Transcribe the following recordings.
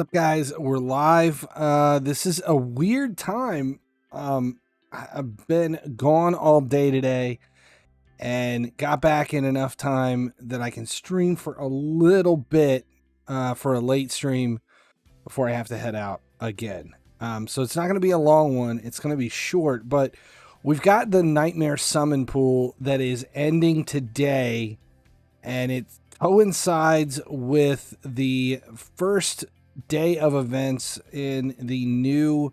What's up, guys? We're live. This is a weird time. I've been gone all day today and got back in enough time that I can stream for a little bit for a late stream before I have to head out again. So it's not going to be a long one. It's going to be short, but we've got the Nightmare Summon pool that is ending today, and it coincides with the first day of events in the new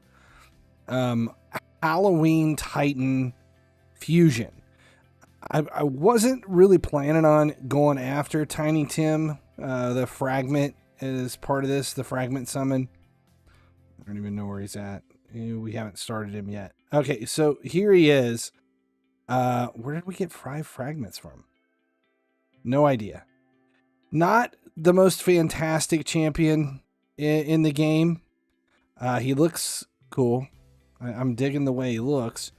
Halloween Titan fusion. I wasn't really planning on going after Tiny Tim. The fragment is part of this, the fragment summon. I don't even know where he's at. We haven't started him yet. Okay, so here he is. Where did we get 5 fragments from? No idea. Not the most fantastic champion in the game. He looks cool. I'm digging the way he looks.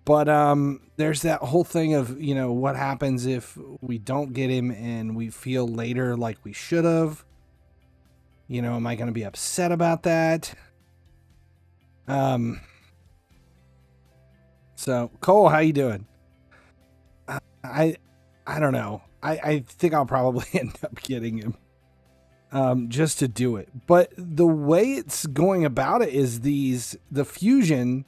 But there's that whole thing of, you know, what happens if we don't get him and we feel later like we should have. You know, am I going to be upset about that? So, Cole, how you doing? I don't know. I think I'll probably end up getting him. Just to do it. But the way it's going about it is the fusion,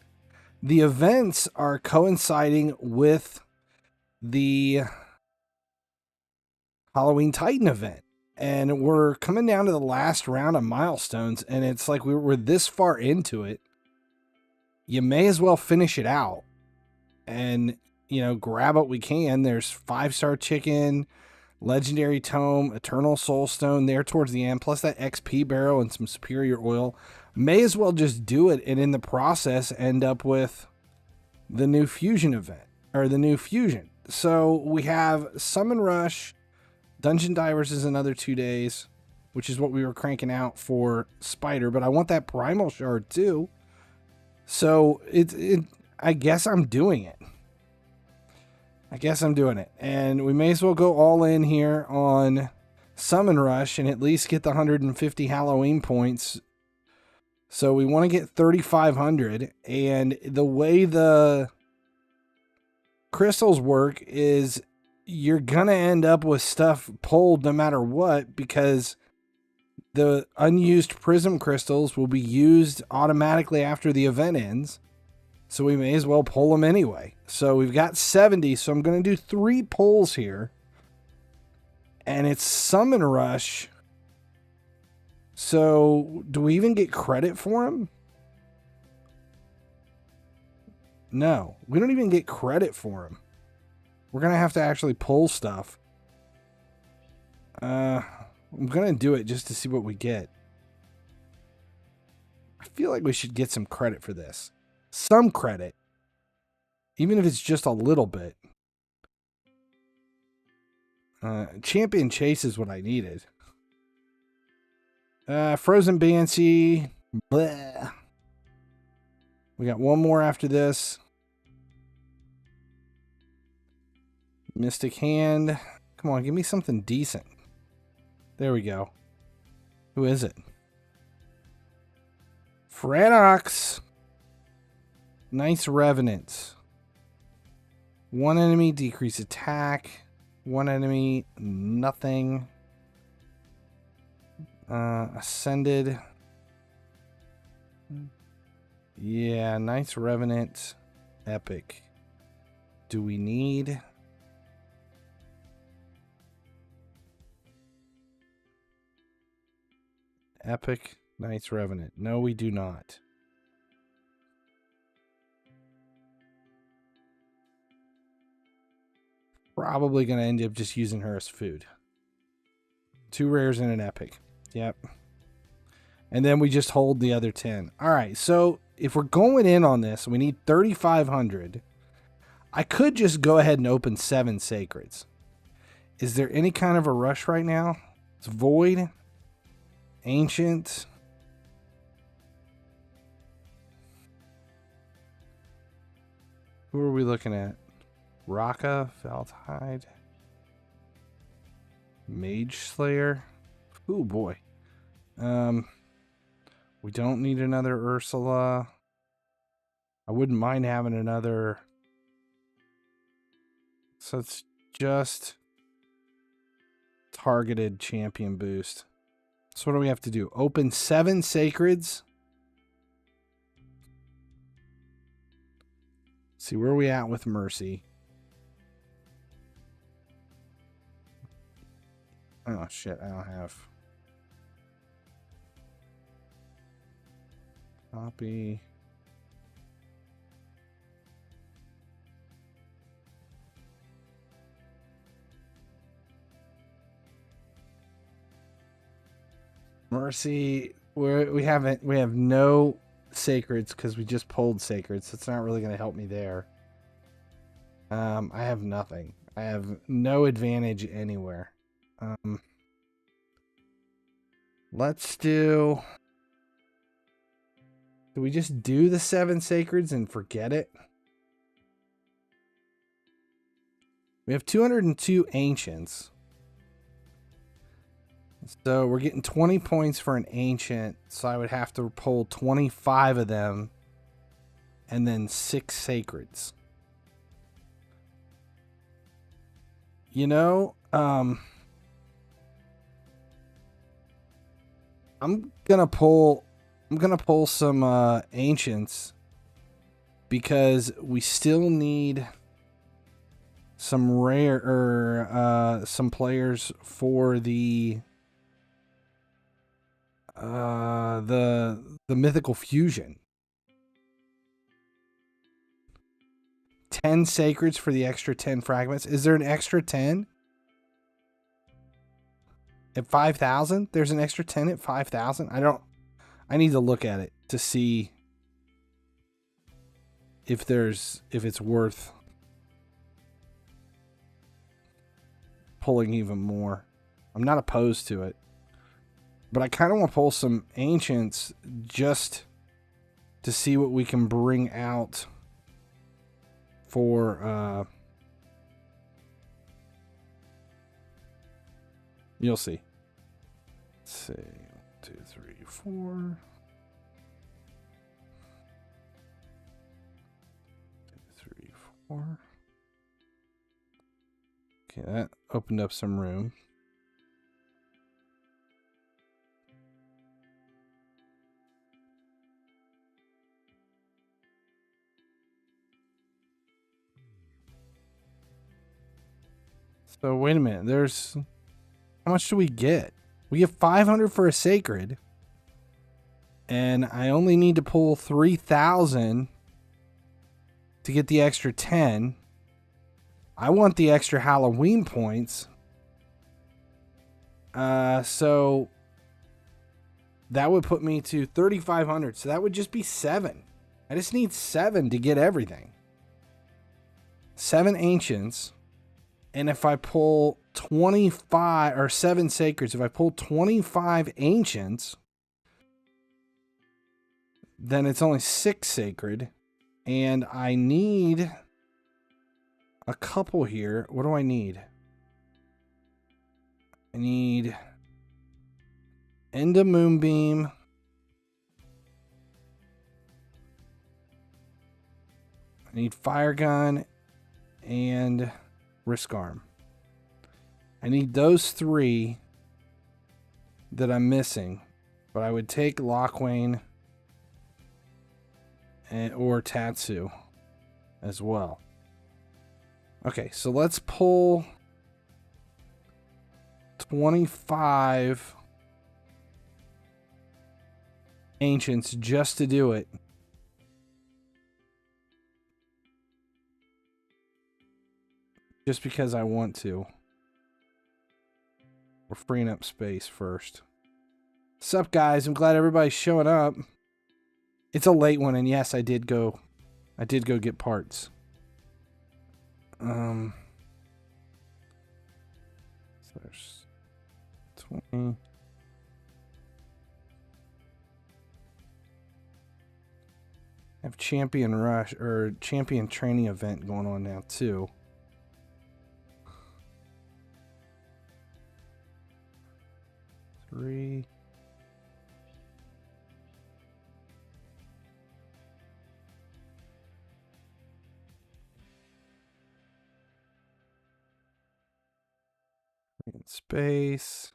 the events are coinciding with the Halloween Titan event. And we're coming down to the last round of milestones, and it's like we're this far into it. You may as well finish it out and, you know, grab what we can. There's 5-star chicken, legendary tome, eternal soul stone there towards the end, plus that XP barrel and some superior oil. May as well just do it, and in the process end up with the new fusion event, or the new fusion. So we have Summon Rush, Dungeon Divers is another 2 days, which is what we were cranking out for Spider, but I want that primal shard too. So I guess I'm doing it. And we may as well go all in here on Summon Rush and at least get the 150 Halloween points. So we want to get 3,500. And the way the crystals work is you're going to end up with stuff pulled no matter what, because the unused prism crystals will be used automatically after the event ends. So we may as well pull them anyway. So we've got 70, so I'm going to do 3 pulls here. And it's Summon Rush. So do we even get credit for them? No, we don't even get credit for them. We're going to have to actually pull stuff. I'm going to do it just to see what we get. I feel like we should get some credit for this. Some credit, even if it's just a little bit. Champion Chase is what I needed. Frozen Banshee. Bleh. We got one more after this. Mystic Hand. Come on, give me something decent. There we go. Who is it? Franox. Nice Revenant. 1 enemy, decrease attack. 1 enemy, nothing. Ascended. Yeah, nice Revenant. Epic. Do we need... Epic, nice Revenant? No, we do not. Probably going to end up just using her as food. 2 rares and an epic. Yep. And then we just hold the other 10. All right, so if we're going in on this, we need 3,500. I could just go ahead and open 7 sacreds. Is there any kind of a rush right now? It's Void. Ancient. Who are we looking at? Raka, Feltide, Mage Slayer. Oh boy. We don't need another Ursula. I wouldn't mind having another. So it's just targeted champion boost. So what do we have to do? Open 7 sacreds. See where are we at with Mercy. Oh shit, I don't have. Copy. Mercy, we have no sacreds because we just pulled sacreds, so it's not really going to help me there. I have nothing. I have no advantage anywhere. Let's do we just do the 7 sacreds and forget it? We have 202 ancients. So we're getting 20 points for an ancient, so I would have to pull 25 of them and then 6 sacreds. You know, I'm gonna pull some ancients because we still need some rare or some players for the mythical fusion. 10 sacreds for the extra 10 fragments. Is there an extra 10 at 5,000? There's an extra 10 at 5,000. I need to look at it to see if it's worth pulling even more. I'm not opposed to it, but I kind of want to pull some ancients just to see what we can bring out for you'll see. Let's see. 1, 2, 3, 4. 2, 3, 4. Okay, that opened up some room. So wait a minute. There's how much do we get? We get 500 for a sacred, and I only need to pull 3,000 to get the extra 10. I want the extra Halloween points. So that would put me to 3,500. So that would just be 7. I just need 7 to get everything. 7 ancients. And if I pull 25 or 7 sacreds, if I pull 25 ancients, then it's only 6 sacred. And I need a couple here. What do I need? I need End of Moonbeam. I need Fire Gun and Risk Arm. I need those 3 that I'm missing, but I would take Lockwane or Tatsu as well. Okay, so let's pull 25 ancients just to do it. Just because I want to. We're freeing up space first. Sup, guys? I'm glad everybody's showing up. It's a late one, and yes, I did go get parts. So there's 20. I have Champion Rush or Champion Training Event going on now too. Three. In space.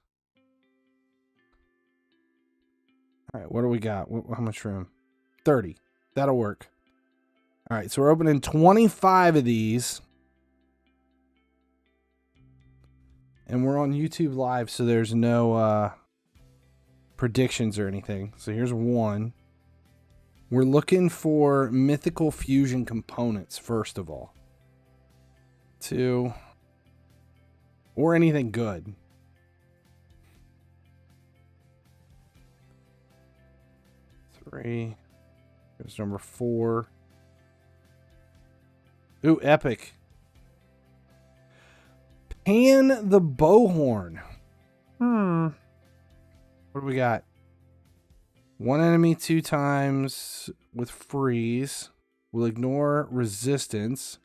All right, what do we got? How much room? 30. That'll work. All right, so we're opening 25 of these. And we're on YouTube Live, so there's no predictions or anything. So here's one. We're looking for mythical fusion components, first of all. 2. Or anything good. 3. Here's number 4. Ooh, epic. Pan the Bowhorn. What do we got? 1 enemy 2 times with freeze. Will ignore resistance.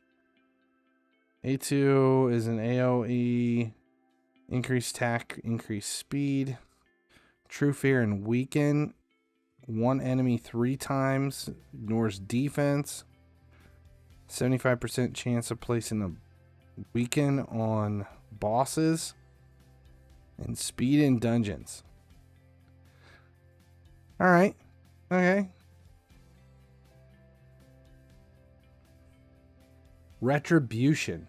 A2 is an AoE. Increased attack, increased speed. True Fear and Weaken. 1 enemy 3 times. Ignores defense. 75% chance of placing a Weaken on bosses. And speed in dungeons. Alright. Okay. Retribution.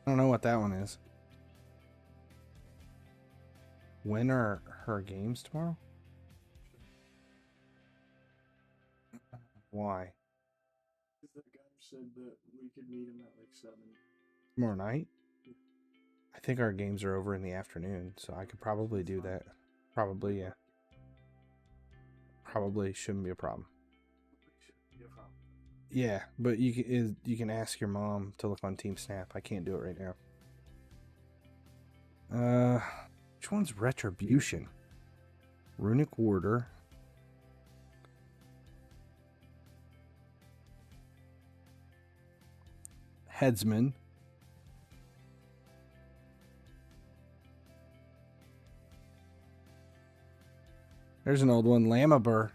I don't know what that one is. When are her games tomorrow? Why? The guy said that we could meet him at like 7. Tomorrow night? Yeah. I think our games are over in the afternoon, so I could probably do that. Probably, yeah. Probably shouldn't be a problem. Yeah, but you can ask your mom to look on Team Snap. I can't do it right now. Which one's Retribution? Runic Warder. Headsman. There's an old one, Lamabur.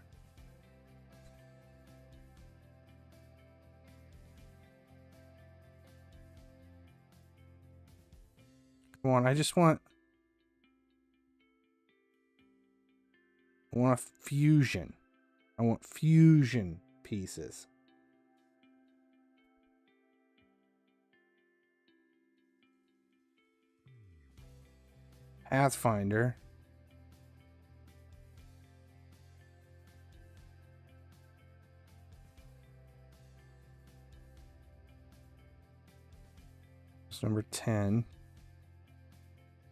Come on, I want a fusion. I want fusion pieces. Pathfinder. It's number 10.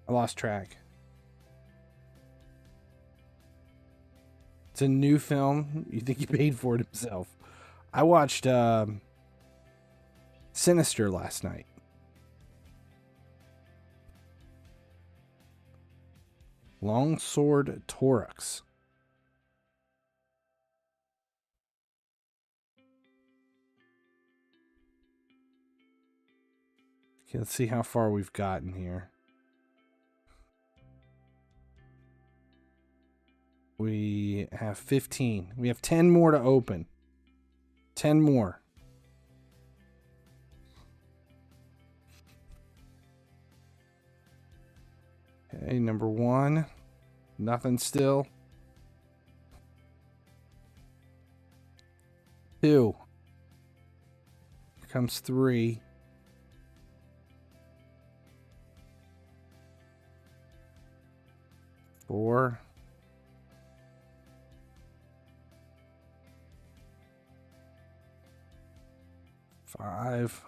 I lost track. It's a new film. You think he paid for it himself? I watched Sinister last night. Longsword Torux. Okay, let's see how far we've gotten here. We have 15. We have 10 more to open. 10 more. Okay, number 1. Nothing still. 2. Here comes 3. 4. 5.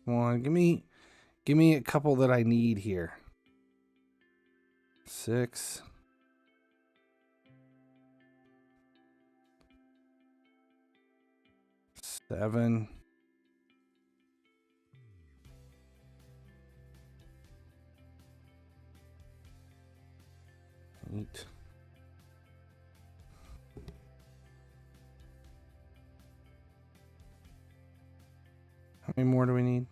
Come on, give me a couple that I need here. 6. 7. 8. How many more do we need?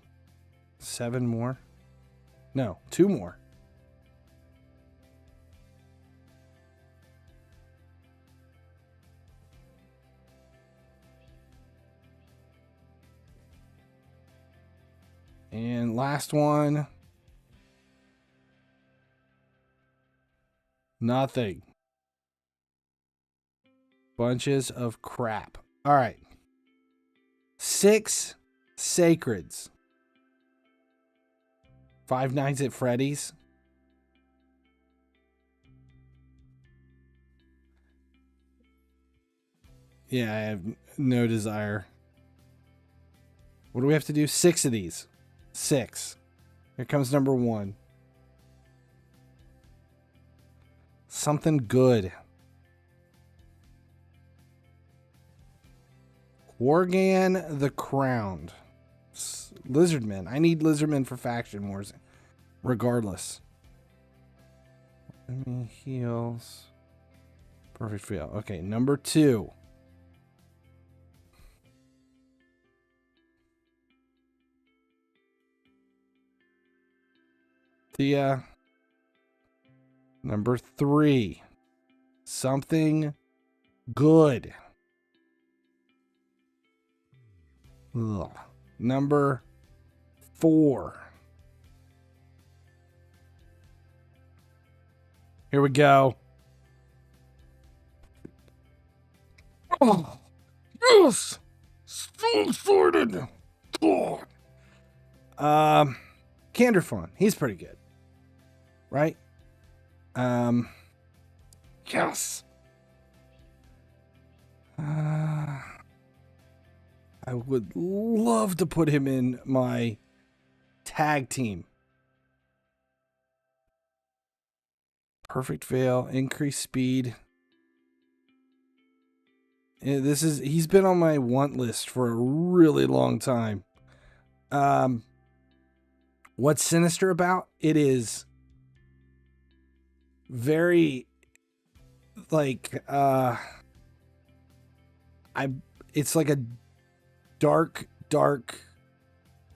7 more? No, 2 more. And last one. Nothing. Bunches of crap. All right. 6 Sacreds. 5 Nights at Freddy's. Yeah, I have no desire. What do we have to do? 6 of these. 6. Here comes number 1. Something good. Worgan the Crowned. Lizardmen. I need Lizardmen for faction wars. Regardless. Enemy heals. Perfect fail. Okay, number 2. Number 3. Something good. Ugh. Number 4. Here we go. Oh, yes! So excited! God. Canderfon. He's pretty good. Right? Yes! I would love to put him in my tag team. Perfect fail, increased speed. Yeah, he's been on my want list for a really long time. What's sinister about it is very like it's like a dark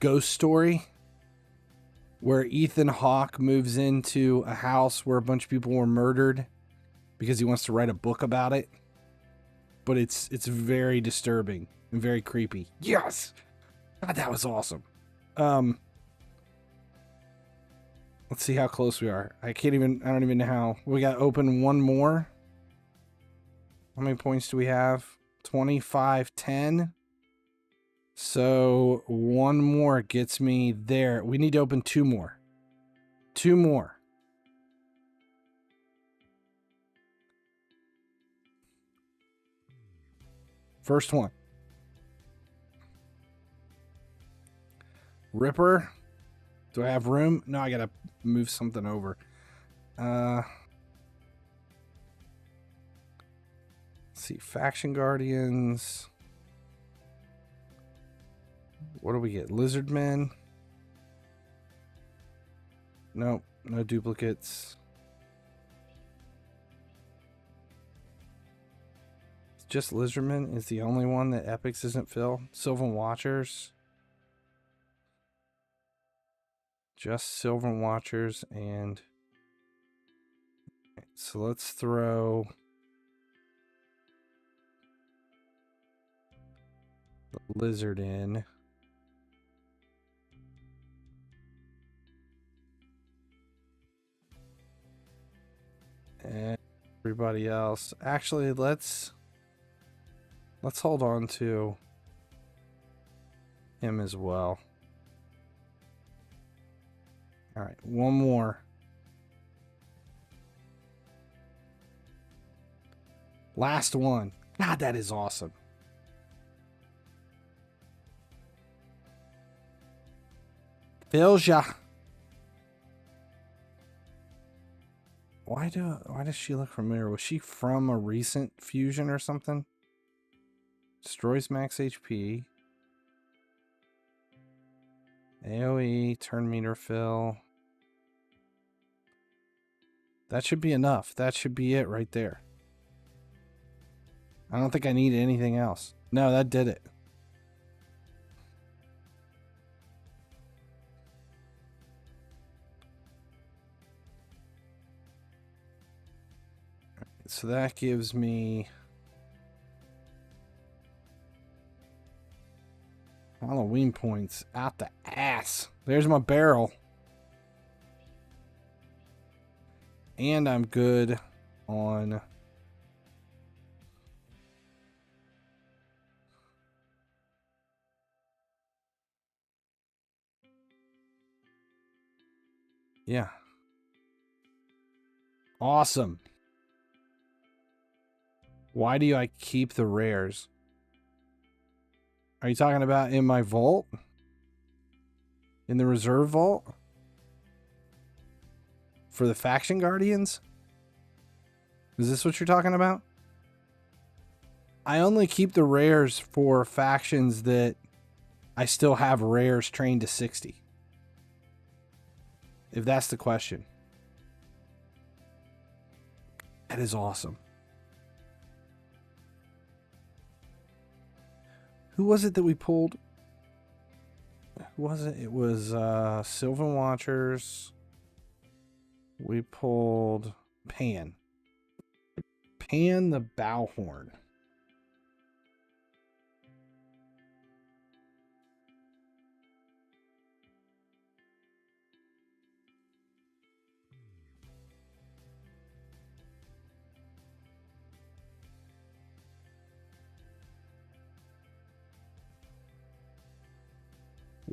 ghost story where Ethan Hawke moves into a house where a bunch of people were murdered because he wants to write a book about it. But it's very disturbing and very creepy. Yes! God, that was awesome. Let's see how close we are. I don't even know how. We got open one more. How many points do we have? 25, 10. So one more gets me there. We need to open 2 more. 2 more. First one. Ripper. Do I have room? No, I gotta move something over. Let's see. Faction Guardians. What do we get? Lizardmen. Nope. No duplicates. Just Lizardmen is the only one that Epics isn't fill. Sylvan Watchers. Just Sylvan Watchers and... So let's throw... the Lizard in. And everybody else. Actually, let's hold on to him as well. All right, one more. Last one. God, that is awesome. HYDRA. Why does she look familiar? Was she from a recent fusion or something? Destroys max HP. AoE, turn meter fill. That should be enough. That should be it right there. I don't think I need anything else. No, that did it. So that gives me... Halloween points out the ass. There's my barrel. And I'm good on... Yeah. Awesome. Why do I keep the rares? Are you talking about in my vault? In the reserve vault? For the faction guardians? Is this what you're talking about? I only keep the rares for factions that I still have rares trained to 60. If that's the question. That is awesome. Who was it that we pulled? Who was it? It was Sylvan Watchers. We pulled Pan. Pan the Bowhorn.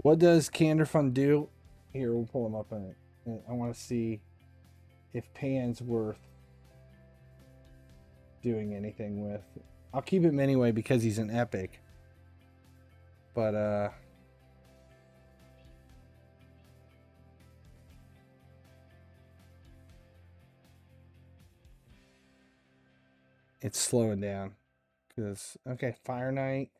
What does Candor Fund do? Here, we'll pull him up in it. I want to see if Pan's worth doing anything with. I'll keep him anyway because he's an epic. But, it's slowing down. Because, okay, Fire Knight.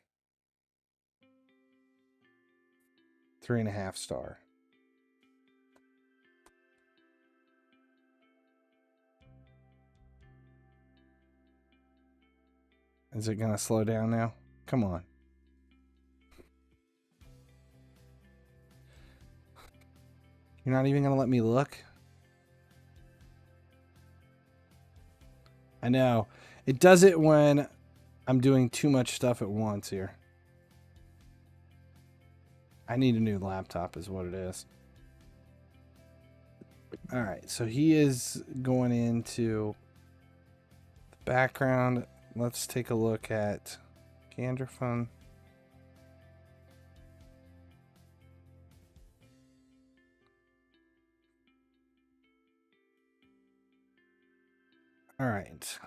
3.5 star. Is it going to slow down now? Come on. You're not even going to let me look? I know. It does it when I'm doing too much stuff at once here. I need a new laptop is what it is. All right, so he is going into the background. Let's take a look at Candor Fund. All right.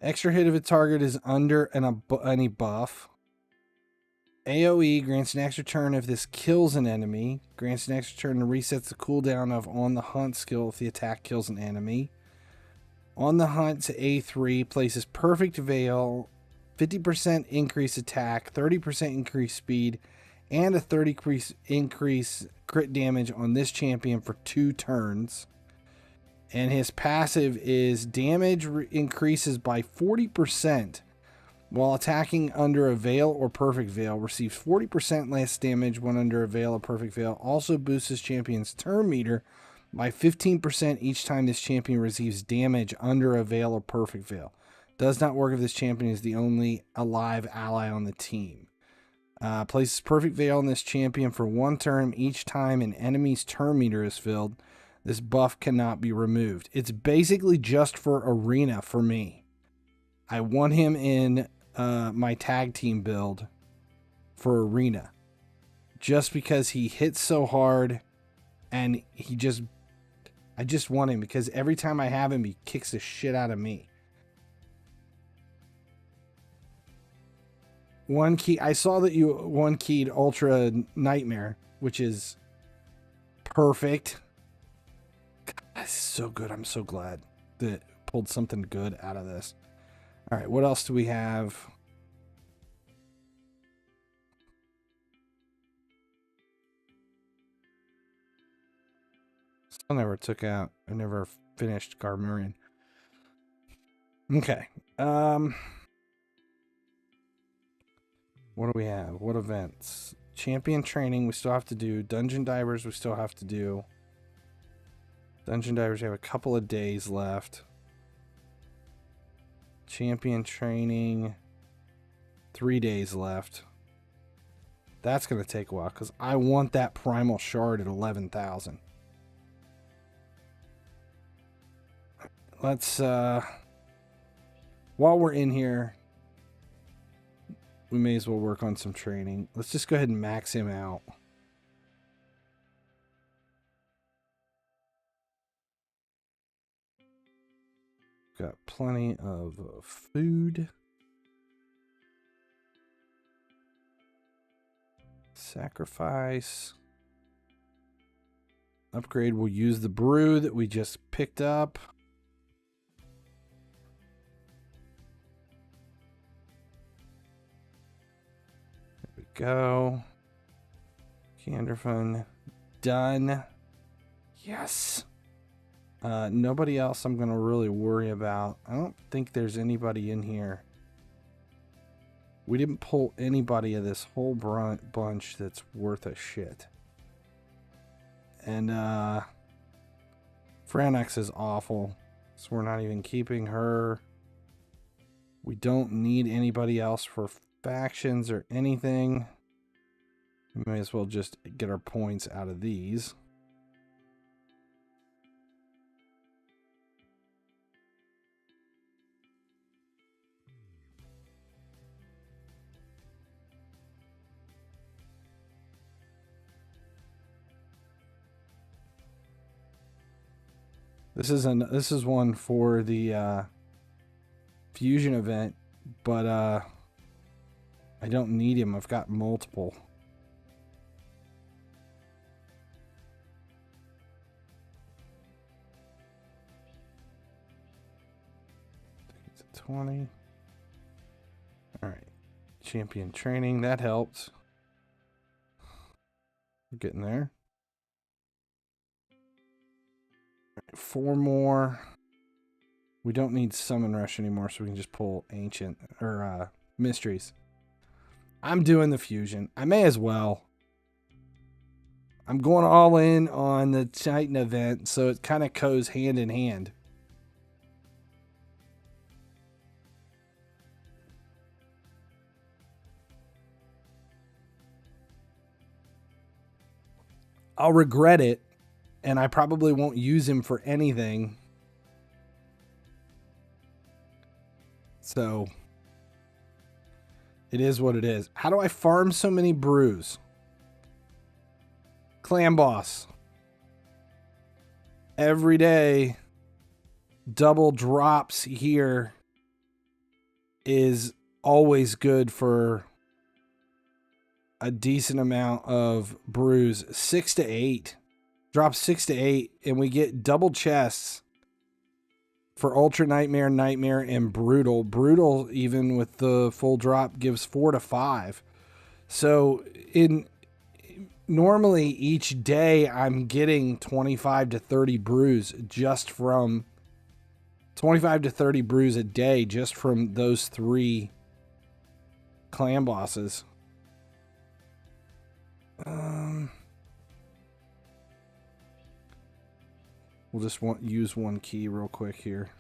Extra hit if a target is under any buff. AoE grants an extra turn if this kills an enemy. Grants an extra turn and resets the cooldown of On the Hunt skill if the attack kills an enemy. On the Hunt to A3 places Perfect Veil, 50% increase attack, 30% increase speed, and a 30% increase crit damage on this champion for 2 turns. And his passive is damage increases by 40%. While attacking under a Veil or Perfect Veil, receives 40% less damage when under a Veil or Perfect Veil. Also boosts his champion's turn meter by 15% each time this champion receives damage under a Veil or Perfect Veil. Does not work if this champion is the only alive ally on the team. Places Perfect Veil on this champion for 1 turn each time an enemy's turn meter is filled. This buff cannot be removed. It's basically just for arena for me. I want him in my tag team build for arena. Just because he hits so hard and I just want him because every time I have him, he kicks the shit out of me. One key, I saw that you one keyed Ultra Nightmare, which is perfect. God, that's so good. I'm so glad that pulled something good out of this. All right, what else do we have? I never took out. I never finished Garmurian. Okay. What do we have? What events? Champion training we still have to do. Dungeon divers we still have to do. Dungeon divers have a couple of days left. Champion training. 3 days left. That's going to take a while because I want that primal shard at 11,000. Let's, while we're in here, we may as well work on some training. Let's just go ahead and max him out. Got plenty of food. Sacrifice. Upgrade, we'll use the brew that we just picked up. There we go. Canderfun. Done. Yes. Nobody else I'm going to really worry about. I don't think there's anybody in here. We didn't pull anybody of this whole bunch that's worth a shit. And Franex is awful, so we're not even keeping her. We don't need anybody else for factions or anything. We may as well just get our points out of these. This is one for the fusion event, but I don't need him. I've got multiple. It's a 20. All right, champion training, that helped. We're getting there. 4 more. We don't need summon rush anymore, so we can just pull ancient or mysteries. I'm doing the fusion. I may as well. I'm going all in on the Titan event, so it kind of goes hand in hand. I'll regret it, and I probably won't use him for anything. So it is what it is. How do I farm so many brews? Clan boss. Every day, double drops here is always good for a decent amount of brews. 6 to 8. Drop 6 to 8, and we get double chests for Ultra Nightmare, Nightmare, and Brutal. Brutal, even with the full drop, gives 4 to 5. So normally each day I'm getting 25 to 30 brews just from 25 to 30 brews a day just from those 3 clan bosses. We'll just use one key real quick here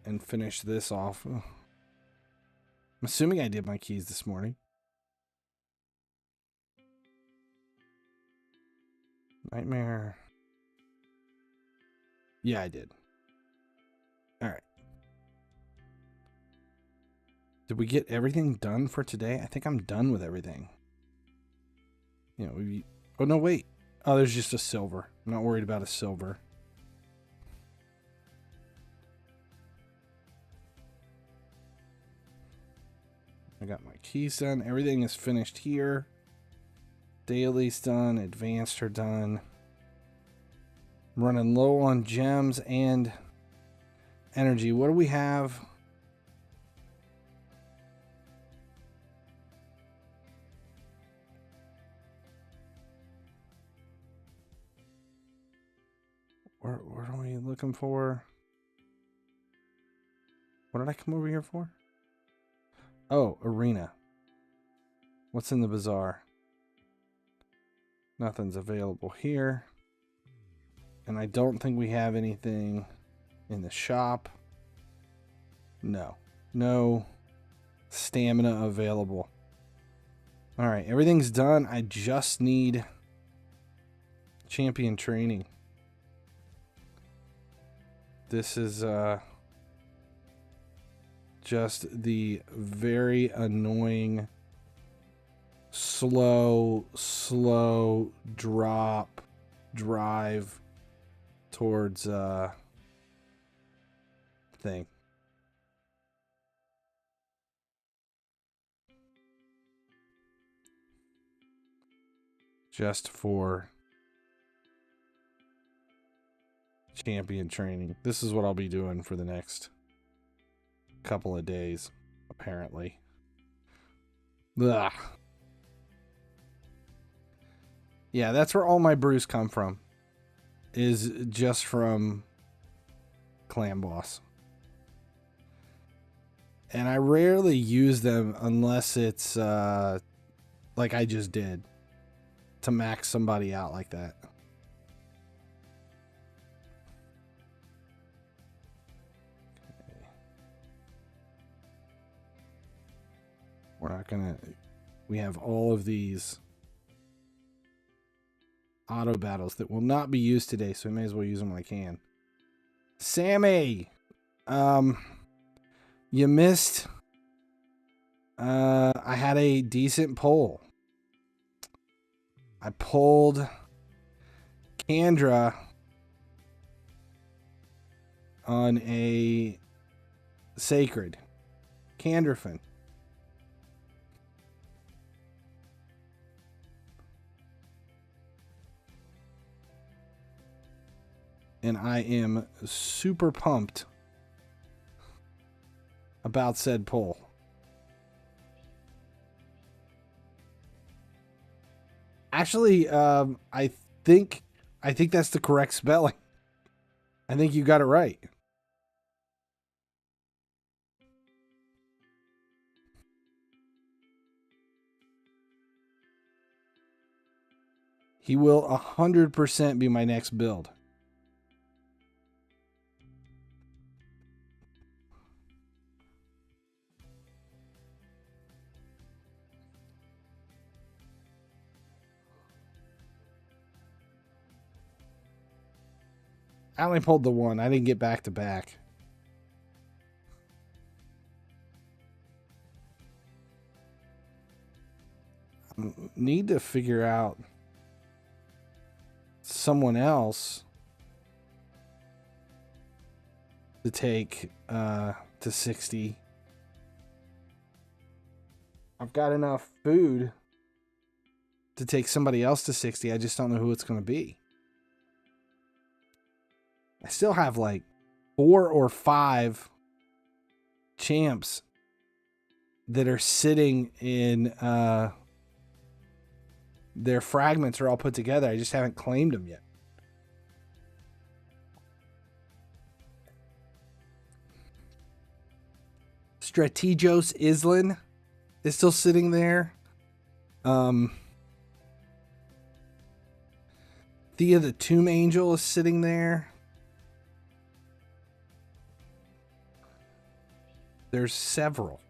and finish this off. I'm assuming I did my keys this morning. Nightmare. Yeah, I did. All right. Did we get everything done for today? I think I'm done with everything. You know, oh no, wait. Oh, there's just a silver. I'm not worried about a silver. I got my keys done. Everything is finished here. Daily's done. Advanced are done. I'm running low on gems and energy. What do we have? What are we looking for? What did I come over here for? Oh, arena. What's in the bazaar? Nothing's available here. And I don't think we have anything in the shop. No. No stamina available. All right, everything's done. I just need champion training. This is just the very annoying slow drive towards thing. Just for champion training. This is what I'll be doing for the next couple of days, apparently. Ugh. Yeah, that's where all my brews come from. Is just from Clan Boss. And I rarely use them unless it's like I just did. To max somebody out like that. Okay. We're not gonna... We have all of these auto battles that will not be used today, so we may as well use them when I can. Sammy! You missed... I had a decent pull. I pulled HYDRA on a sacred. HYDRAfin. And I am super pumped about said pull. Actually, I think that's the correct spelling. I think you got it right. He will 100% be my next build. I only pulled the one. I didn't get back to back. Need to figure out someone else to take to 60. I've got enough food to take somebody else to 60. I just don't know who it's going to be. I still have like 4 or 5 champs that are sitting in their fragments are all put together. I just haven't claimed them yet. Strategos Island is still sitting there. Thea the Tomb Angel is sitting there. There's several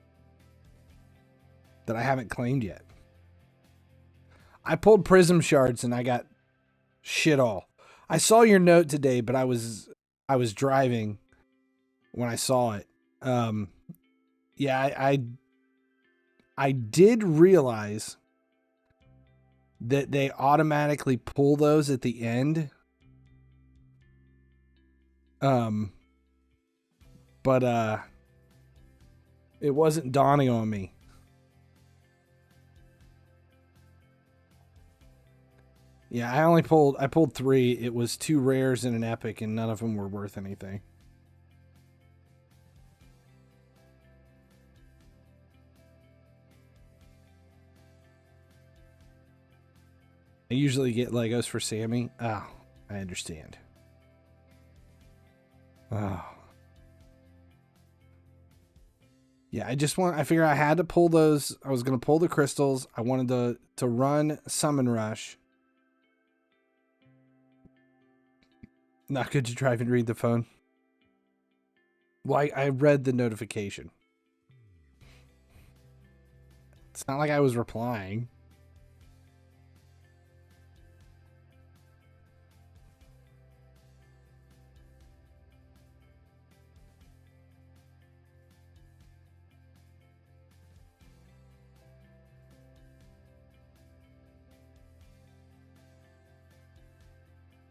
that I haven't claimed yet. I pulled Prism Shards and I got shit all. I saw your note today, but I was driving when I saw it. Yeah, I did realize that they automatically pull those at the end. But it wasn't dawning on me. Yeah, I pulled 3. It was 2 rares and an epic, and none of them were worth anything. I usually get Legos for Sammy. Oh, I understand. Oh. Yeah, I figure I had to pull those. I was going to pull the crystals. I wanted to run Summon Rush. Not good to drive and read the phone. Well, I read the notification. It's not like I was replying.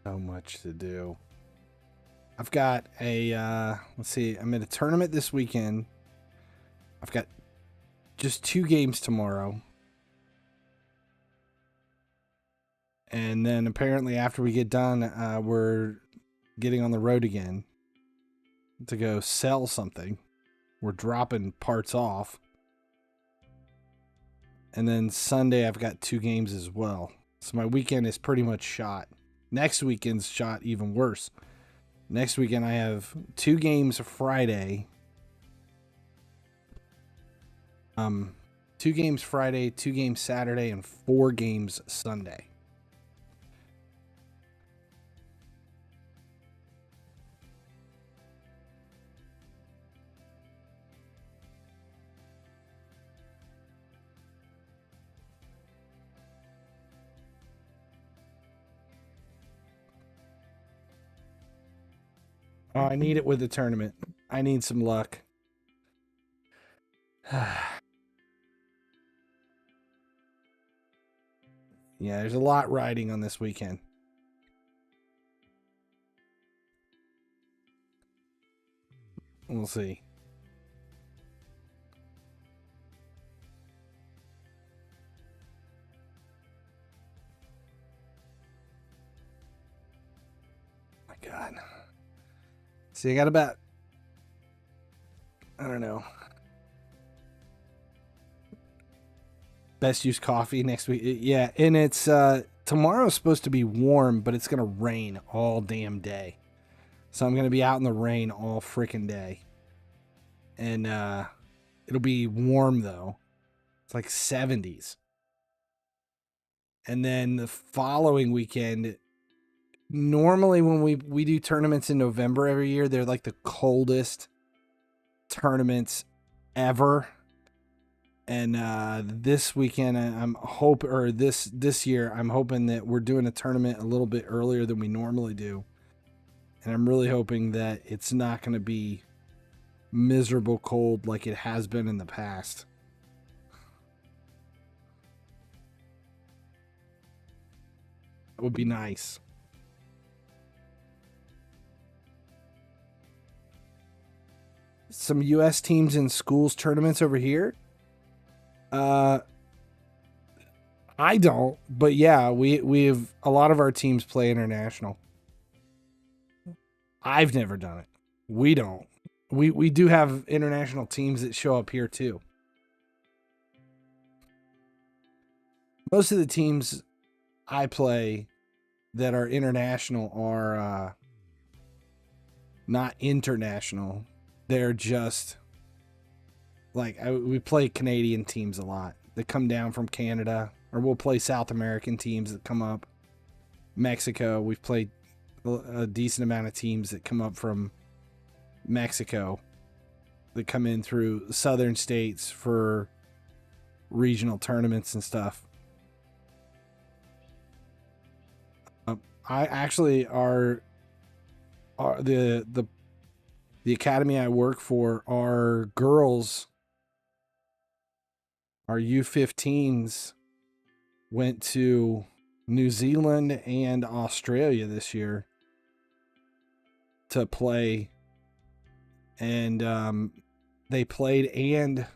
So much to do. I've got a, let's see, I'm at a tournament this weekend. I've got just 2 games tomorrow. And then apparently after we get done, we're getting on the road again to go sell something. We're dropping parts off. And then Sunday, I've got 2 games as well. So my weekend is pretty much shot. Next weekend's shot even worse. Next weekend, I have 2 games Friday. 2 games Friday, 2 games Saturday, and 4 games Sunday. Oh, I need it with the tournament. I need some luck. Yeah, there's a lot riding on this weekend. We'll see. My God. See, I got about, I don't know, best used coffee next week. Yeah, and it's tomorrow's supposed to be warm, but it's gonna rain all damn day. So I'm gonna be out in the rain all freaking day. And it'll be warm though. It's like 70s. And then the following weekend, normally when we do tournaments in November every year, they're like the coldest tournaments ever. And this weekend, this year, I'm hoping that we're doing a tournament a little bit earlier than we normally do. And I'm really hoping that it's not going to be miserable cold like it has been in the past. That would be nice. Some U.S. teams in schools tournaments over here. I don't, but yeah, we have a lot of our teams play international. I've never done it. We don't. We do have international teams that show up here too. Most of the teams I play that are international are not international. They're just like we play Canadian teams a lot that come down from Canada, or we'll play South American teams that come up. Mexico, we've played a decent amount of teams that come up from Mexico that come in through southern states for regional tournaments and stuff. I actually the academy I work for, our girls, our U15s went to New Zealand and Australia this year to play, and they played and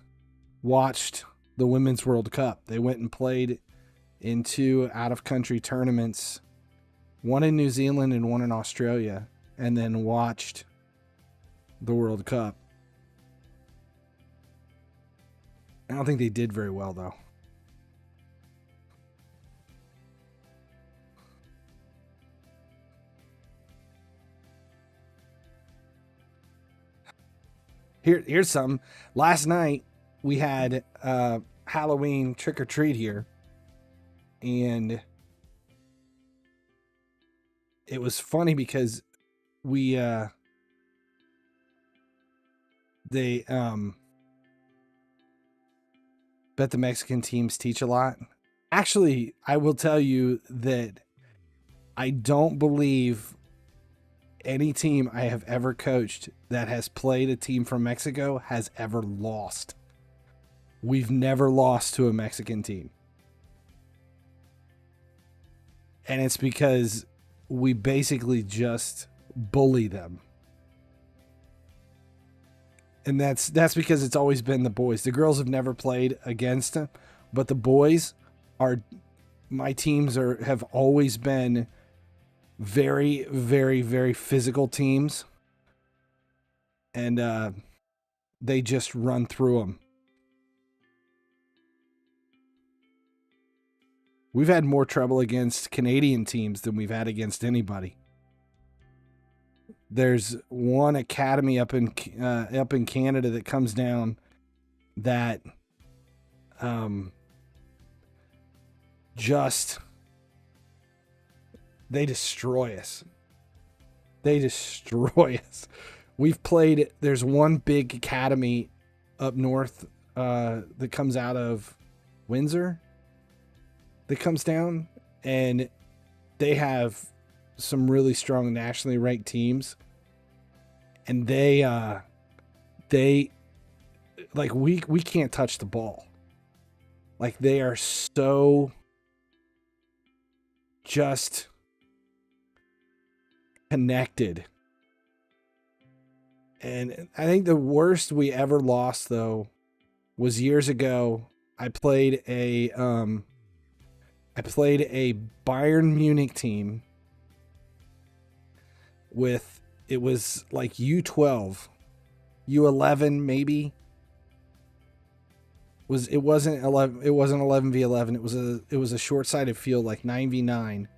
watched the Women's World Cup. They went and played in 2 out-of-country tournaments, one in New Zealand and one in Australia, and then watched the World Cup. I don't think they did very well, though. Here's some. Last night, we had Halloween trick-or-treat here, and it was funny because Bet the Mexican teams teach a lot. Actually, I will tell you that I don't believe any team I have ever coached that has played a team from Mexico has ever lost. We've never lost to a Mexican team. And it's because we basically just bully them. And that's because it's always been the boys. The girls have never played against them, but the boys are, my teams have always been very, very, very physical teams. And they just run through them. We've had more trouble against Canadian teams than we've had against anybody. There's one academy up in Canada that comes down that just they destroy us. They destroy us. We've played, there's one big academy up north that comes out of Windsor that comes down, and they have some really strong nationally ranked teams, and they like we can't touch the ball. Like, they are so just connected. And I think the worst we ever lost, though, was years ago. I played a Bayern Munich team with, it was like U12, U11 maybe. It wasn't 11v11. It was a short-sided field, like 9v9,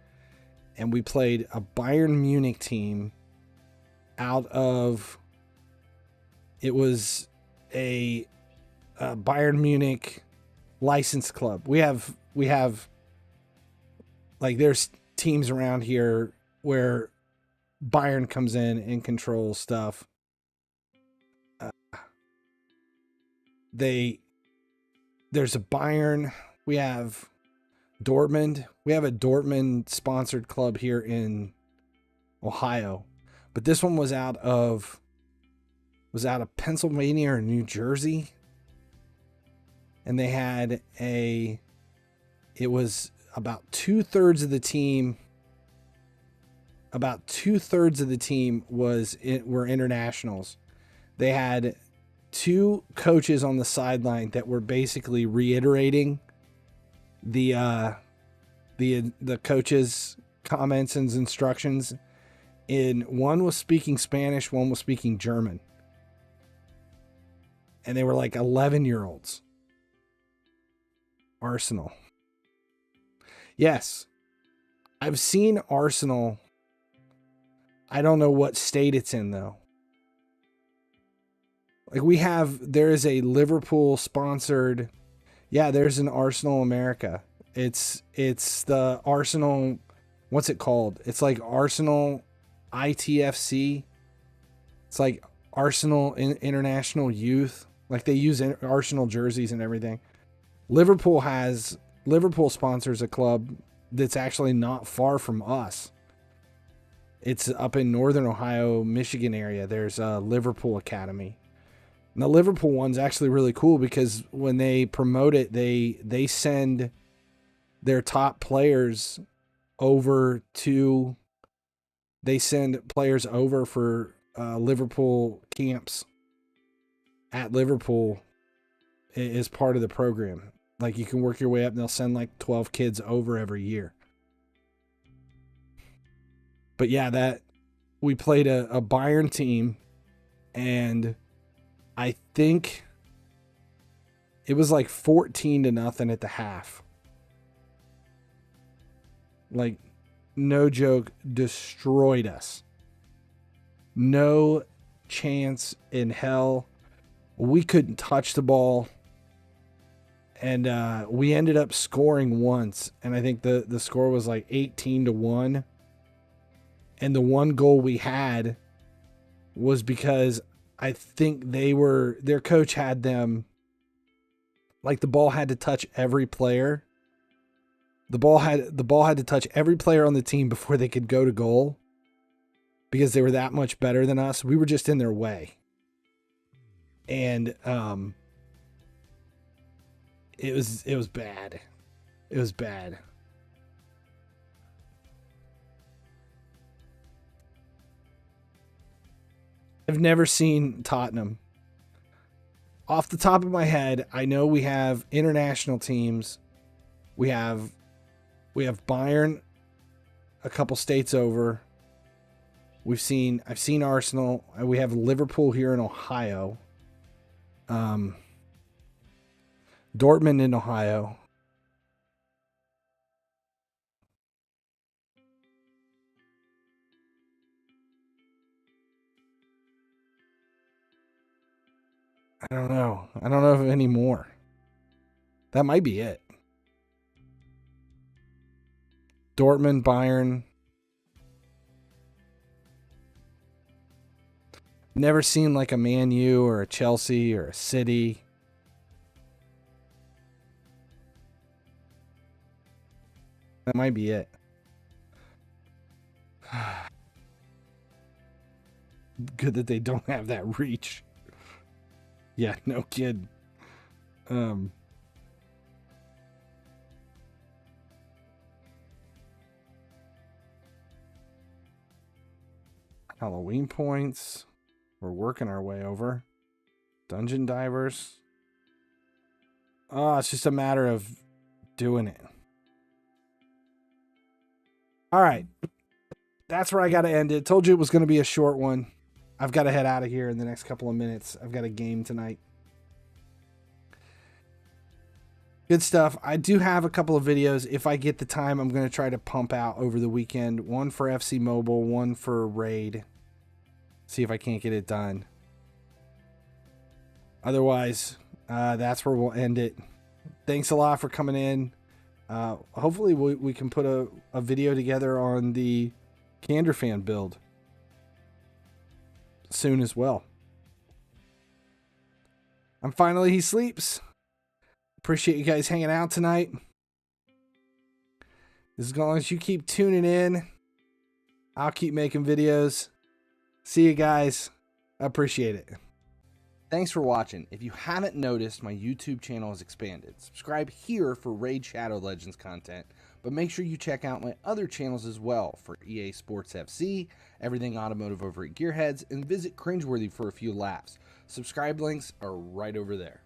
and we played a Bayern Munich team out of, it was a Bayern Munich license club. We have like, there's teams around here where Bayern comes in and controls stuff. There's a Bayern. We have Dortmund. We have a Dortmund sponsored club here in Ohio, but this one was out of Pennsylvania or New Jersey, and they had it was about 2/3 of the team. About 2/3 of the team were internationals. They had 2 coaches on the sideline that were basically reiterating the coaches' comments and instructions. One was speaking Spanish, one was speaking German. And they were like 11-year-olds. Arsenal. Yes. I've seen Arsenal. I don't know what state it's in, though. Like, there is a Liverpool sponsored, there's an Arsenal America. It's the Arsenal, what's it called? It's like Arsenal ITFC. It's like Arsenal International Youth. Like, they use Arsenal jerseys and everything. Liverpool sponsors a club that's actually not far from us. It's up in northern Ohio, Michigan area. There's a Liverpool Academy. And the Liverpool one's actually really cool because when they promote it, they send their top players over for Liverpool camps at Liverpool as part of the program. Like, you can work your way up and they'll send like 12 kids over every year. But yeah, we played a Bayern team, and I think it was like 14-0 at the half. Like, no joke, destroyed us. No chance in hell. We couldn't touch the ball. And we ended up scoring once. And I think the score was like 18-1. And the one goal we had was because I think their coach had them Like the ball had to touch every player. The ball had to touch every player on the team before they could go to goal, because they were that much better than us. We were just in their way. And it was bad. It was bad. I've never seen Tottenham. Off the top of my head, I know we have international teams. We have Bayern a couple states over. I've seen Arsenal. We have Liverpool here in Ohio. Dortmund in Ohio. I don't know. I don't know of any more. That might be it. Dortmund, Bayern. Never seen like a Man U or a Chelsea or a City. That might be it. Good that they don't have that reach. Yeah, no kid. Halloween points. We're working our way over. Dungeon divers. Oh, it's just a matter of doing it. All right. That's where I got to end it. Told you it was going to be a short one. I've got to head out of here in the next couple of minutes. I've got a game tonight. Good stuff. I do have a couple of videos. If I get the time, I'm going to try to pump out over the weekend. One for FC Mobile, one for Raid. See if I can't get it done. Otherwise, that's where we'll end it. Thanks a lot for coming in. Hopefully we can put a video together on the Candor fan build soon as well. He sleeps. Appreciate you guys hanging out tonight. As long as you keep tuning in, I'll keep making videos. See you guys. I appreciate it. Thanks for watching. If you haven't noticed, my YouTube channel has expanded. Subscribe here for Raid Shadow Legends content, but make sure you check out my other channels as well for EA Sports FC, Everything Automotive over at Gearheads, and visit Cringeworthy for a few laughs. Subscribe links are right over there.